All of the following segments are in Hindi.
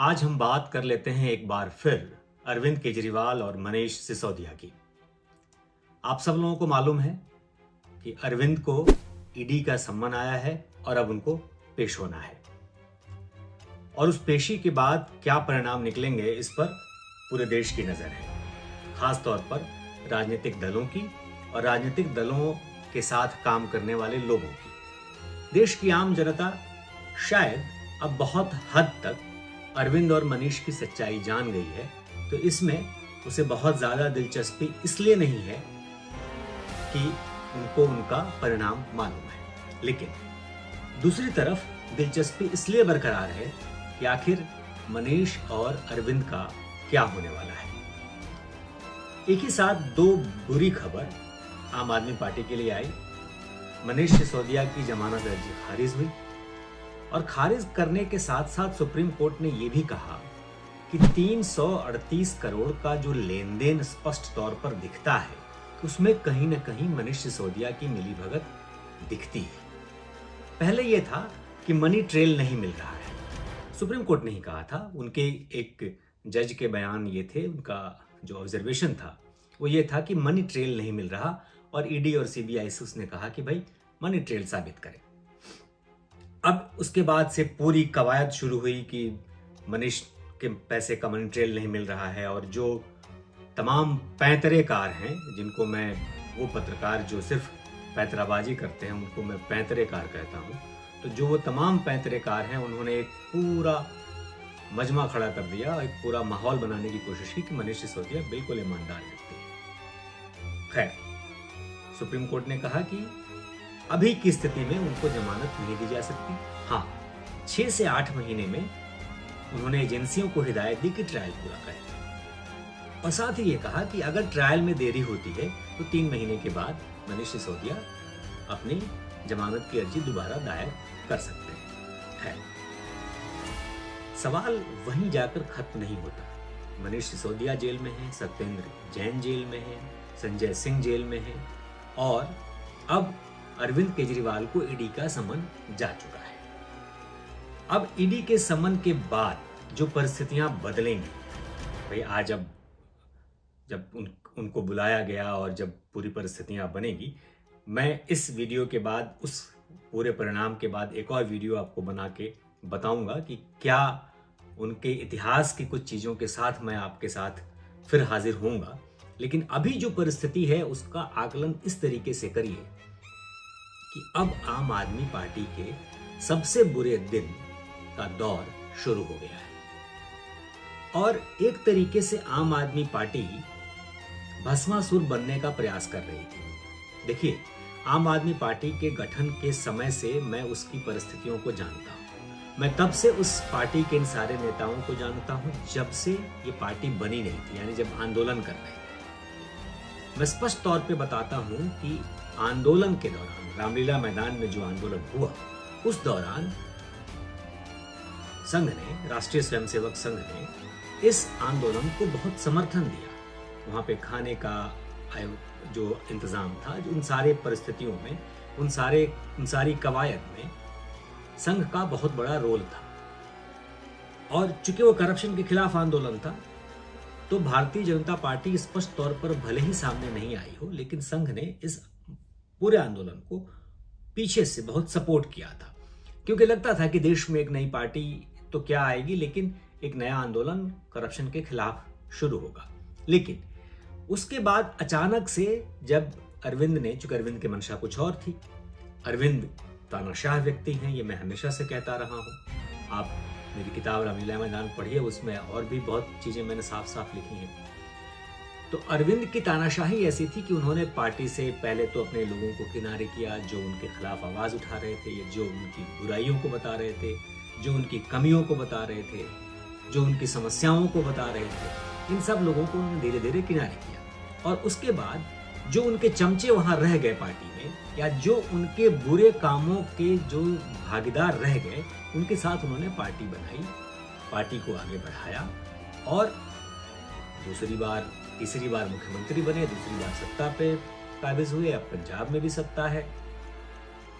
आज हम बात कर लेते हैं एक बार फिर अरविंद केजरीवाल और मनीष सिसोदिया की। आप सब लोगों को मालूम है कि अरविंद को ईडी का सम्मन आया है और अब उनको पेश होना है और उस पेशी के बाद क्या परिणाम निकलेंगे इस पर पूरे देश की नजर है, खास तौर पर राजनीतिक दलों की और राजनीतिक दलों के साथ काम करने वाले लोगों की। देश की आम जनता शायद अब बहुत हद तक अरविंद और मनीष की सच्चाई जान गई है, तो इसमें उसे बहुत ज्यादा दिलचस्पी इसलिए नहीं है कि उनको उनका परिणाम मालूम है, लेकिन दूसरी तरफ दिलचस्पी इसलिए बरकरार है कि आखिर मनीष और अरविंद का क्या होने वाला है। एक ही साथ दो बुरी खबर आम आदमी पार्टी के लिए आई। मनीष सिसोदिया की जमानत अर्जी खारिज हुई और खारिज करने के साथ साथ सुप्रीम कोर्ट ने यह भी कहा कि 338 करोड़ का जो लेन देन स्पष्ट तौर पर दिखता है उसमें कहीं ना कहीं मनीष सिसोदिया की मिलीभगत दिखती है। पहले यह था कि मनी ट्रेल नहीं मिल रहा है, सुप्रीम कोर्ट ने ही कहा था। उनके एक जज के बयान ये थे, उनका जो ऑब्जर्वेशन था वो ये था कि मनी ट्रेल नहीं मिल रहा और ईडी और सीबीआई से उसने कहा कि भाई मनी ट्रेल साबित करें। अब उसके बाद से पूरी कवायद शुरू हुई कि मनीष के पैसे का मनी ट्रेल नहीं मिल रहा है और जो तमाम पैंतरेकार हैं, जिनको मैं वो पत्रकार जो सिर्फ पैंतराबाजी करते हैं उनको मैं पैंतरेकार कहता हूँ, तो जो वो तमाम पैंतरेकार हैं उन्होंने एक पूरा मजमा खड़ा कर दिया, एक पूरा माहौल बनाने की कोशिश की कि मनीष सिसोदिया बिल्कुल ईमानदार व्यक्ति है। खैर, सुप्रीम कोर्ट ने कहा कि अभी की स्थिति में उनको जमानत नहीं दी जा सकती। हाँ, 6 से 8 महीने में उन्होंने एजेंसियों को हिदायत दी कि ट्रायल पूरा करें और साथ ही ये कहा कि अगर ट्रायल में देरी होती है तो 3 महीने के बाद मनीष सिसोदिया अपनी जमानत की अर्जी दोबारा दायर कर सकते हैं। खैर, सवाल वहीं जाकर खत्म नहीं होता। मनीष सिसोदिया जेल में है, सत्येंद्र जैन जेल में है, संजय सिंह जेल में है और अब अरविंद केजरीवाल को ईडी का समन जा चुका है। अब ईडी के समन के बाद जो परिस्थितियां बदलेंगी, भाई आज अब जब उनको बुलाया गया और जब पूरी परिस्थितियां बनेगी, मैं इस वीडियो के बाद, उस पूरे परिणाम के बाद एक और वीडियो आपको बना के बताऊंगा कि क्या उनके इतिहास की कुछ चीजों के साथ मैं आपके साथ फिर हाजिर होऊंगा। लेकिन अभी जो परिस्थिति है उसका आकलन इस तरीके से करिए कि अब आम आदमी पार्टी के सबसे बुरे दिन का दौर शुरू हो गया है और एक तरीके से आम आदमी पार्टी भस्मासुर बनने का प्रयास कर रही थी। देखिए, आम आदमी पार्टी के गठन के समय से मैं उसकी परिस्थितियों को जानता हूं। मैं तब से उस पार्टी के इन सारे नेताओं को जानता हूं जब से ये पार्टी बनी नहीं थी, यानी जब आंदोलन कर रहे थे। मैं स्पष्ट तौर पे बताता हूं कि आंदोलन के दौरान, रामलीला मैदान में जो आंदोलन हुआ, उस दौरान संघ ने, राष्ट्रीय स्वयंसेवक संघ ने इस आंदोलन को बहुत समर्थन दिया। वहां पे खाने का जो इंतजाम था, उन सारे परिस्थितियों में, उन सारी कवायद में संघ का बहुत बड़ा रोल था और चूंकि वो करप्शन के खिलाफ आंदोलन था तो भारतीय जनता पार्टी स्पष्ट तौर पर भले ही सामने नहीं आई हो, लेकिन संघ ने इस पूरे आंदोलन को पीछे से बहुत सपोर्ट किया था, क्योंकि लगता था कि देश में एक नई पार्टी तो क्या आएगी, लेकिन एक नया आंदोलन करप्शन के खिलाफ शुरू होगा। लेकिन उसके बाद अचानक से जब अरविंद ने, चूंकि अरविंद की मंशा कुछ और थी, अरविंद तानाशाह व्यक्ति हैं, ये मैं हमेशा से कहता रहा हूं। आप मेरी किताब रामलीला मैदान पढ़िए, उसमें और भी बहुत चीजें मैंने साफ साफ लिखी हैं। तो अरविंद की तानाशाही ऐसी थी कि उन्होंने पार्टी से पहले तो अपने लोगों को किनारे किया जो उनके खिलाफ आवाज उठा रहे थे, जो उनकी बुराइयों को बता रहे थे, जो उनकी कमियों को बता रहे थे, जो उनकी समस्याओं को बता रहे थे। इन सब लोगों को उन्होंने धीरे धीरे किनारे किया और उसके बाद जो उनके चमचे वहां रह गए पार्टी में, या जो उनके बुरे कामों के जो भागीदार रह गए, उनके साथ उन्होंने पार्टी बनाई, पार्टी को आगे बढ़ाया और दूसरी बार, तीसरी बार मुख्यमंत्री बने, दूसरी बार सत्ता पे काबिज हुए। अब पंजाब में भी सत्ता है।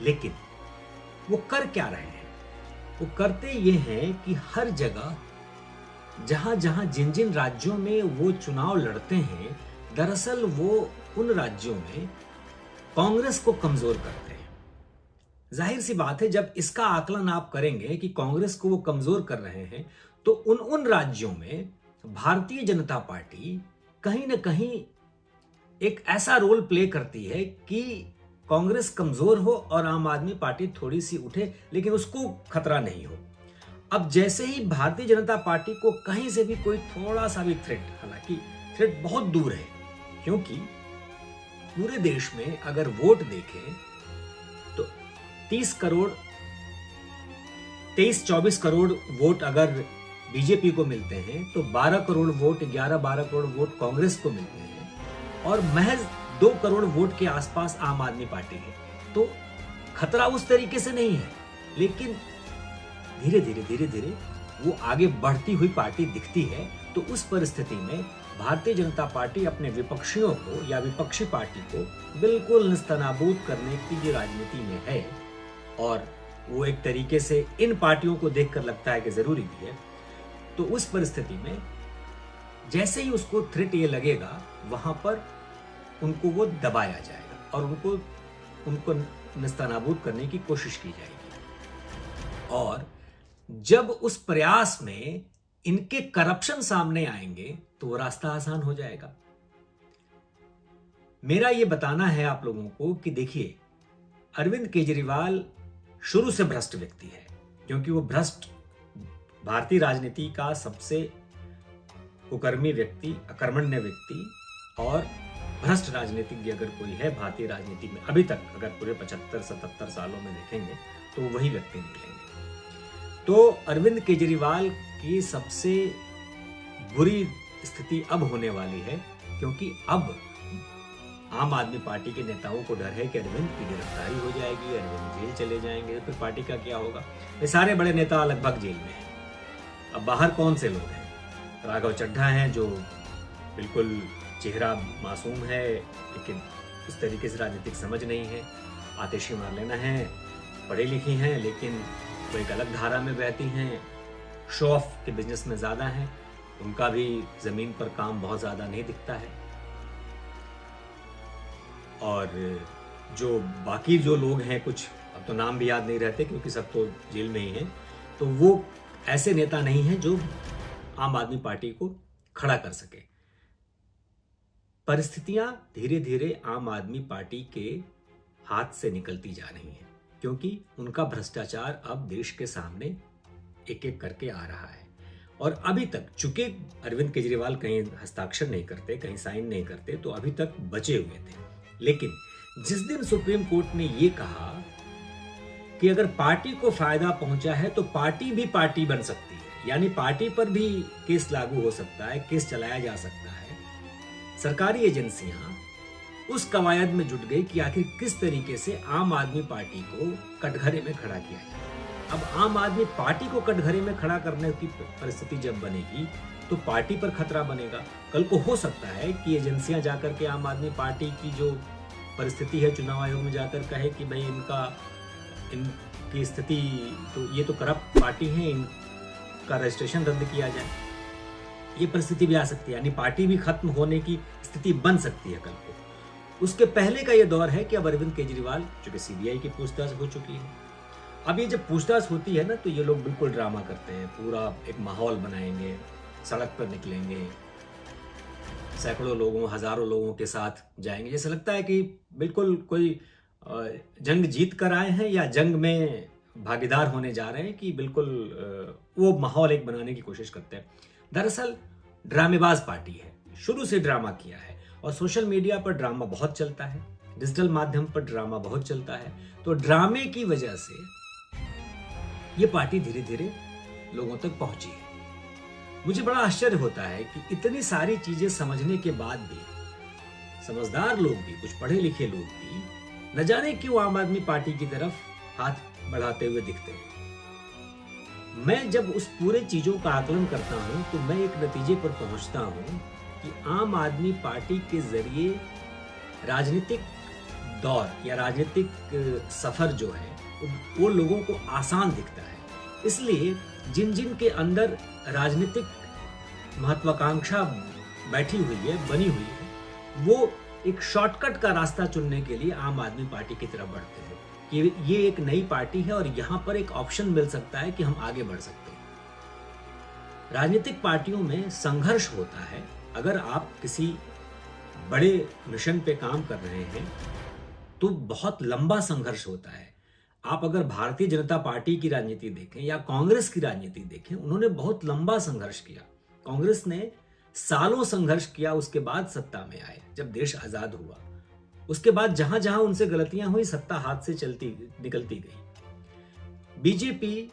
लेकिन वो कर क्या रहे हैं? वो करते ये हैं कि हर जगह जहां जहां जिन जिन राज्यों में वो चुनाव लड़ते हैं, दरअसल वो उन राज्यों में कांग्रेस को कमजोर करते हैं। जाहिर सी बात है, जब इसका आकलन आप करेंगे कि कांग्रेस को वो कमजोर कर रहे हैं, तो उन राज्यों में भारतीय जनता पार्टी कहीं ना कहीं एक ऐसा रोल प्ले करती है कि कांग्रेस कमजोर हो और आम आदमी पार्टी थोड़ी सी उठे, लेकिन उसको खतरा नहीं हो। अब जैसे ही भारतीय जनता पार्टी को कहीं से भी कोई थोड़ा सा भी थ्रेट, हालांकि थ्रेट बहुत दूर है, क्योंकि पूरे देश में अगर वोट देखें तो 24 करोड़ वोट अगर बीजेपी को मिलते हैं, तो 12 करोड़ वोट, 11-12 करोड़ वोट कांग्रेस को मिलते हैं और महज 2 करोड़ वोट के आसपास आम आदमी पार्टी है। तो खतरा उस तरीके से नहीं है, लेकिन धीरे धीरे वो आगे बढ़ती हुई पार्टी दिखती है। तो उस परिस्थिति में भारतीय जनता पार्टी अपने विपक्षियों को या विपक्षी पार्टी को बिल्कुल निस्तनाबूद करने की जो राजनीति में है, और वो एक तरीके से इन पार्टियों को देखकर लगता है कि जरूरी भी है। तो उस परिस्थिति में जैसे ही उसको थ्रेट ये लगेगा, वहां पर उनको वो दबाया जाएगा और उनको निस्तनाबूद करने की कोशिश की जाएगी। और जब उस प्रयास में इनके करप्शन सामने आएंगे, तो वो रास्ता आसान हो जाएगा। मेरा ये बताना है आप लोगों को कि देखिए, अरविंद केजरीवाल शुरू से भ्रष्ट व्यक्ति है, क्योंकि वो भ्रष्ट भारतीय राजनीति का सबसे कुकर्मी व्यक्ति, अकर्मण्य व्यक्ति और भ्रष्ट राजनीतिज्ञ अगर कोई है भारतीय राजनीति में अभी तक, अगर पूरे 75-77 सालों में देखेंगे तो वही व्यक्ति निकलेंगे। तो अरविंद केजरीवाल की सबसे बुरी स्थिति अब होने वाली है, क्योंकि अब आम आदमी पार्टी के नेताओं को डर है कि अरविंद की गिरफ्तारी हो जाएगी, अरविंद जेल चले जाएंगे, तो फिर पार्टी का क्या होगा। ये सारे बड़े नेता लगभग जेल में हैं। अब बाहर कौन से लोग हैं? राघव चड्ढा हैं, जो बिल्कुल चेहरा मासूम है, लेकिन इस तरीके से राजनीतिक समझ नहीं है। आतिशी मार्लेना हैं, पढ़ी लिखी हैं, लेकिन वो एक अलग धारा में बहती हैं, शो ऑफ के बिजनेस में ज़्यादा हैं, उनका भी ज़मीन पर काम बहुत ज़्यादा नहीं दिखता है। और जो बाकी जो लोग हैं, कुछ अब तो नाम भी याद नहीं रहते क्योंकि सब तो जेल में ही हैं, तो वो ऐसे नेता नहीं हैं जो आम आदमी पार्टी को खड़ा कर सके। परिस्थितियां धीरे धीरे आम आदमी पार्टी के हाथ से निकलती जा रही हैं, क्योंकि उनका भ्रष्टाचार अब देश के सामने एक एक करके आ रहा है। और अभी तक चूंकि अरविंद केजरीवाल कहीं हस्ताक्षर नहीं करते, कहीं साइन नहीं करते, तो अभी तक बचे हुए थे। लेकिन जिस दिन सुप्रीम कोर्ट ने यह कहा कि अगर पार्टी को फायदा पहुंचा है तो पार्टी भी पार्टी बन सकती है, यानी पार्टी पर भी केस लागू हो सकता है, केस चलाया जा सकता है, सरकारी एजेंसियां उस कवायद में जुट गई कि आखिर किस तरीके से आम आदमी पार्टी को कटघरे में खड़ा किया जाए। अब आम आदमी पार्टी को कटघरे में खड़ा करने की परिस्थिति जब बनेगी, तो पार्टी पर खतरा बनेगा। कल को हो सकता है कि एजेंसियां जाकर के आम आदमी पार्टी की जो परिस्थिति है चुनाव आयोग में जाकर कहे कि भाई इनकी स्थिति तो ये तो करप्ट पार्टी है, इनका रजिस्ट्रेशन रद्द किया जाए। ये परिस्थिति भी आ सकती है, यानी पार्टी भी खत्म होने की स्थिति बन सकती है कल को। उसके पहले का ये दौर है कि अब अरविंद केजरीवाल, चूंकि सीबीआई की पूछताछ हो चुकी है, अब ये जब पूछताछ होती है ना, तो ये लोग बिल्कुल ड्रामा करते हैं, पूरा एक माहौल बनाएंगे, सड़क पर निकलेंगे, सैकड़ों लोगों, हजारों लोगों के साथ जाएंगे, जैसे लगता है कि बिल्कुल कोई जंग जीत कर आए हैं या जंग में भागीदार होने जा रहे हैं, कि बिल्कुल वो माहौल एक बनाने की कोशिश करते हैं। दरअसल ड्रामेबाज पार्टी है, शुरू से ड्रामा किया है, और सोशल मीडिया पर ड्रामा बहुत चलता है, डिजिटल माध्यम पर ड्रामा बहुत चलता है। तो ड्रामे की वजह से ये पार्टी धीरे धीरे लोगों तक पहुंची है। मुझे बड़ा आश्चर्य होता है कि इतनी सारी चीजें समझने के बाद भी समझदार लोग भी, कुछ पढ़े लिखे लोग भी, न जाने क्यों आम आदमी पार्टी की तरफ हाथ बढ़ाते हुए दिखते हैं। मैं जब उस पूरे चीजों का आकलन करता हूं, तो मैं एक नतीजे पर पहुंचता हूं कि आम आदमी पार्टी के जरिए राजनीतिक दौर या राजनीतिक सफर जो है वो लोगों को आसान दिखता है। इसलिए जिन जिन के अंदर राजनीतिक महत्वाकांक्षा बैठी हुई है, बनी हुई है, वो एक शॉर्टकट का रास्ता चुनने के लिए आम आदमी पार्टी की तरफ बढ़ते हैं कि ये एक नई पार्टी है और यहां पर एक ऑप्शन मिल सकता है कि हम आगे बढ़ सकते हैं। राजनीतिक पार्टियों में संघर्ष होता है। अगर आप किसी बड़े मिशन पे काम कर रहे हैं तो बहुत लंबा संघर्ष होता है। आप अगर भारतीय जनता पार्टी की राजनीति देखें या कांग्रेस की राजनीति देखें, उन्होंने बहुत लंबा संघर्ष किया। कांग्रेस ने सालों संघर्ष किया, उसके बाद सत्ता में आए जब देश आजाद हुआ। उसके बाद जहां जहां उनसे गलतियां हुई, सत्ता हाथ से निकलती गई। बीजेपी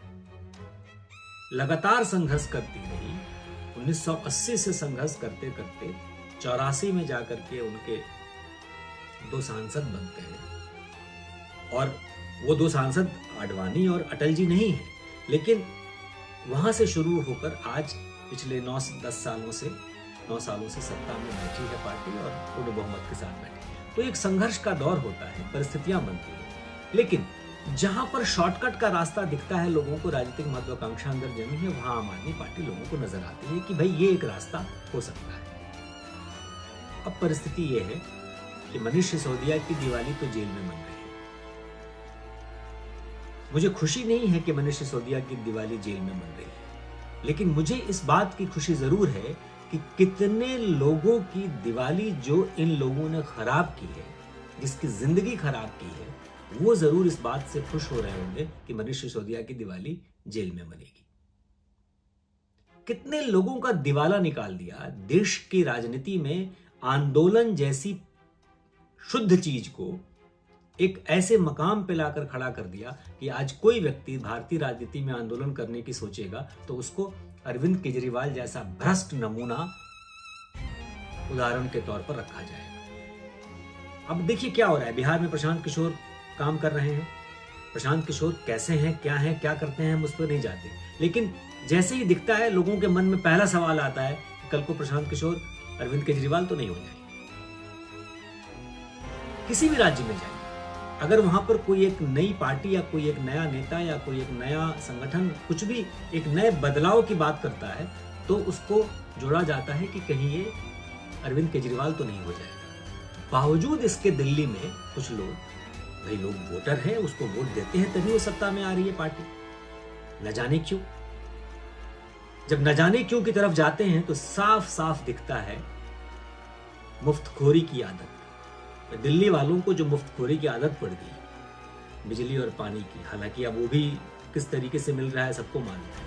लगातार संघर्ष करती रही। 1980 से संघर्ष करते करते 84 में जाकर के उनके 2 सांसद बनते हैं, और वो 2 सांसद आडवाणी और अटल जी नहीं है, लेकिन वहां से शुरू होकर आज पिछले 9 सालों से सत्ता में बैठी है पार्टी और पूर्ण बहुमत के साथ बैठी है। तो एक संघर्ष का दौर होता है, परिस्थितियां बनती है, लेकिन जहां पर शॉर्टकट का रास्ता दिखता है लोगों को, राजनीतिक महत्वाकांक्षा अंदर जमी है, वहां आम आदमी पार्टी लोगों को नजर आती है कि भाई ये एक रास्ता हो सकता है। अब परिस्थिति ये है कि मनीष सिसोदिया की दिवाली तो जेल में मन रही है। मुझे खुशी नहीं है कि मनीष सिसोदिया की दिवाली जेल में मन रही है, लेकिन मुझे इस बात की खुशी जरूर है कि कितने लोगों की दिवाली जो इन लोगों ने खराब की है, जिसकी जिंदगी खराब की है, वो जरूर इस बात से खुश हो रहे होंगे कि मनीष सिसोदिया की दिवाली जेल में मनेगी। कितने लोगों का दिवाला निकाल दिया। देश की राजनीति में आंदोलन जैसी शुद्ध चीज को एक ऐसे मकाम पे लाकर खड़ा कर दिया कि आज कोई व्यक्ति भारतीय राजनीति में आंदोलन करने की सोचेगा तो उसको अरविंद केजरीवाल जैसा भ्रष्ट नमूना उदाहरण के तौर पर रखा जाएगा। अब देखिए क्या हो रहा है। बिहार में प्रशांत किशोर काम कर रहे हैं। प्रशांत किशोर कैसे हैं, क्या करते हैं, हम उस पर नहीं जाते, लेकिन जैसे ही दिखता है लोगों के मन में पहला सवाल आता है कि कल को प्रशांत किशोर अरविंद केजरीवाल तो नहीं हो जाएंगे। किसी भी राज्य में जाइए, अगर वहां पर कोई एक नई पार्टी या कोई एक नया नेता या कोई एक नया संगठन कुछ भी एक नए बदलाव की बात करता है तो उसको जोड़ा जाता है कि कहीं ये अरविंद केजरीवाल तो नहीं हो जाएगा। बावजूद इसके दिल्ली में कुछ लोग, भाई लोग वोटर हैं, उसको वोट देते हैं, तभी वो सत्ता में आ रही है पार्टी। न जाने क्यों। जब न जाने क्यों की तरफ जाते हैं तो साफ साफ दिखता है मुफ्तखोरी की आदत। दिल्ली वालों को जो मुफ्तखोरी की आदत पड़ गई बिजली और पानी की, हालांकि अब वो भी किस तरीके से मिल रहा है सबको मालूम है।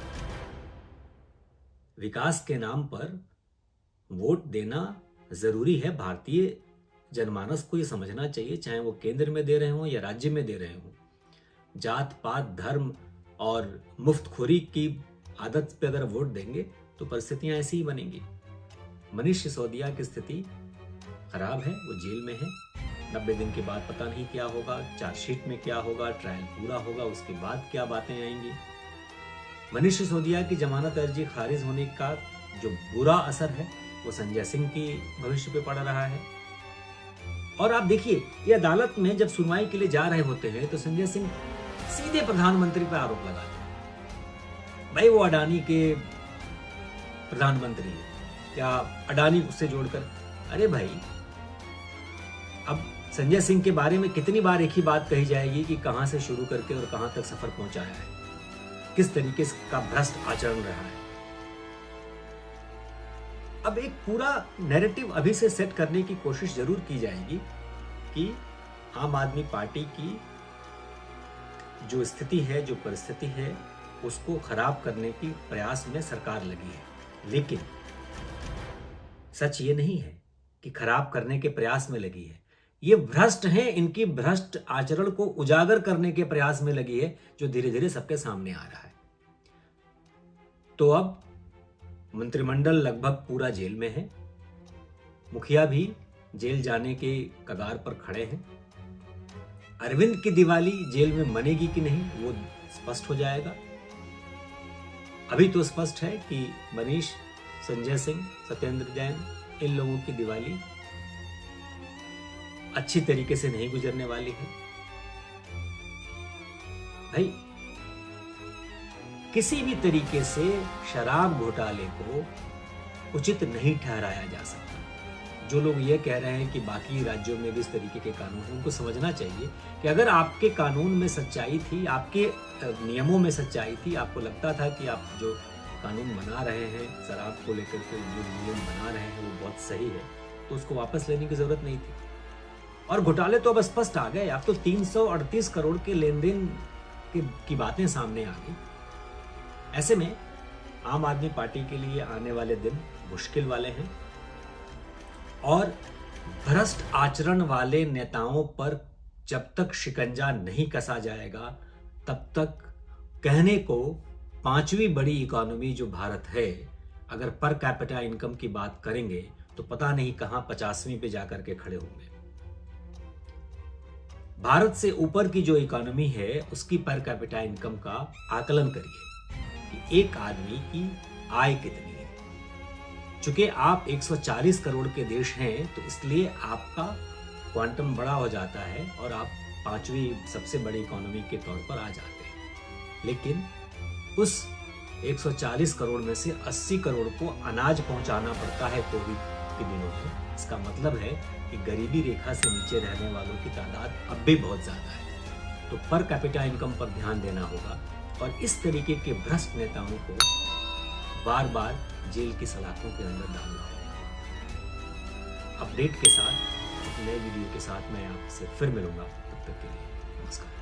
विकास के नाम पर वोट देना जरूरी है। भारतीय जनमानस को ये समझना चाहिए, चाहे वो केंद्र में दे रहे हों या राज्य में दे रहे हों। जात पात धर्म और मुफ्तखोरी की आदत पे अगर वोट देंगे तो परिस्थितियां ऐसी ही बनेंगी। मनीष सिसोदिया की स्थिति खराब है, वो जेल में है। 90 दिन के बाद पता नहीं क्या होगा, चार्जशीट में क्या होगा, ट्रायल पूरा होगा, उसके बाद क्या बातें आएंगी। मनीष सिसोदिया की जमानत अर्जी खारिज होने का जो बुरा असर है वो संजय सिंह की भविष्य पे पड़ रहा है। और आप देखिए, ये अदालत में जब सुनवाई के लिए जा रहे होते हैं तो संजय सिंह सीधे प्रधानमंत्री पर आरोप लगाते हैं, भाई वो अडानी के प्रधानमंत्री है या अडानी उससे जोड़कर। अरे भाई, अब संजय सिंह के बारे में कितनी बार एक ही बात कही जाएगी कि कहां से शुरू करके और कहां तक सफर पहुंचाया है, किस तरीके का भ्रष्ट आचरण रहा है। अब एक पूरा नैरेटिव अभी से सेट करने की कोशिश जरूर की जाएगी कि आम आदमी पार्टी की जो स्थिति है, जो परिस्थिति है, उसको खराब करने की प्रयास में सरकार लगी है। लेकिन सच ये नहीं है कि खराब करने के प्रयास में लगी है। ये भ्रष्ट हैं, इनकी भ्रष्ट आचरण को उजागर करने के प्रयास में लगी है, जो धीरे धीरे सबके सामने आ रहा है। तो अब मंत्रिमंडल लगभग पूरा जेल में है। मुखिया भी जेल जाने के कगार पर खड़े हैं। अरविंद की दिवाली जेल में मनेगी कि नहीं वो स्पष्ट हो जाएगा। अभी तो स्पष्ट है कि मनीष, संजय सिंह, सत्येंद्र जैन, इन लोगों की दिवाली अच्छी तरीके से नहीं गुजरने वाली है। भाई, किसी भी तरीके से शराब घोटाले को उचित नहीं ठहराया जा सकता। जो लोग ये कह रहे हैं कि बाकी राज्यों में भी इस तरीके के कानून हैं, उनको समझना चाहिए कि अगर आपके कानून में सच्चाई थी, आपके नियमों में सच्चाई थी, आपको लगता था कि आप जो कानून बना रहे हैं, शराब को लेकर के जो नियम बना रहे हैं वो बहुत सही है, तो उसको वापस लेने की जरूरत नहीं थी। और घोटाले तो अब स्पष्ट आ गए। अब तो 338 करोड़ के लेन देन की बातें सामने आ गई। ऐसे में आम आदमी पार्टी के लिए आने वाले दिन मुश्किल वाले हैं और भ्रष्ट आचरण वाले नेताओं पर जब तक शिकंजा नहीं कसा जाएगा तब तक कहने को 5वीं बड़ी इकोनॉमी जो भारत है, अगर पर कैपिटा इनकम की बात करेंगे तो पता नहीं कहां 50वीं पे जाकर के खड़े होंगे। भारत से ऊपर की जो इकोनॉमी है उसकी पर कैपिटा इनकम का आकलन करिए कि एक आदमी की आय कितनी है। चूंकि आप 140 करोड़ के देश हैं तो इसलिए आपका क्वांटम बड़ा हो जाता है और आप 5वीं सबसे बड़ी इकोनॉमी के तौर पर आ जाते हैं। लेकिन उस 140 करोड़ में से 80 करोड़ को अनाज पहुंचाना पड़ता है कोविड के दिनों में। इसका मतलब है कि गरीबी रेखा से नीचे रहने वालों की तादाद अब भी बहुत ज्यादा है। तो पर कैपिटा इनकम पर ध्यान देना होगा और इस तरीके के भ्रष्ट नेताओं को बार बार जेल की सलाखों के अंदर डालना होगा। अपडेट के साथ, नए वीडियो के साथ मैं आपसे फिर मिलूंगा। तब तक के लिए नमस्कार।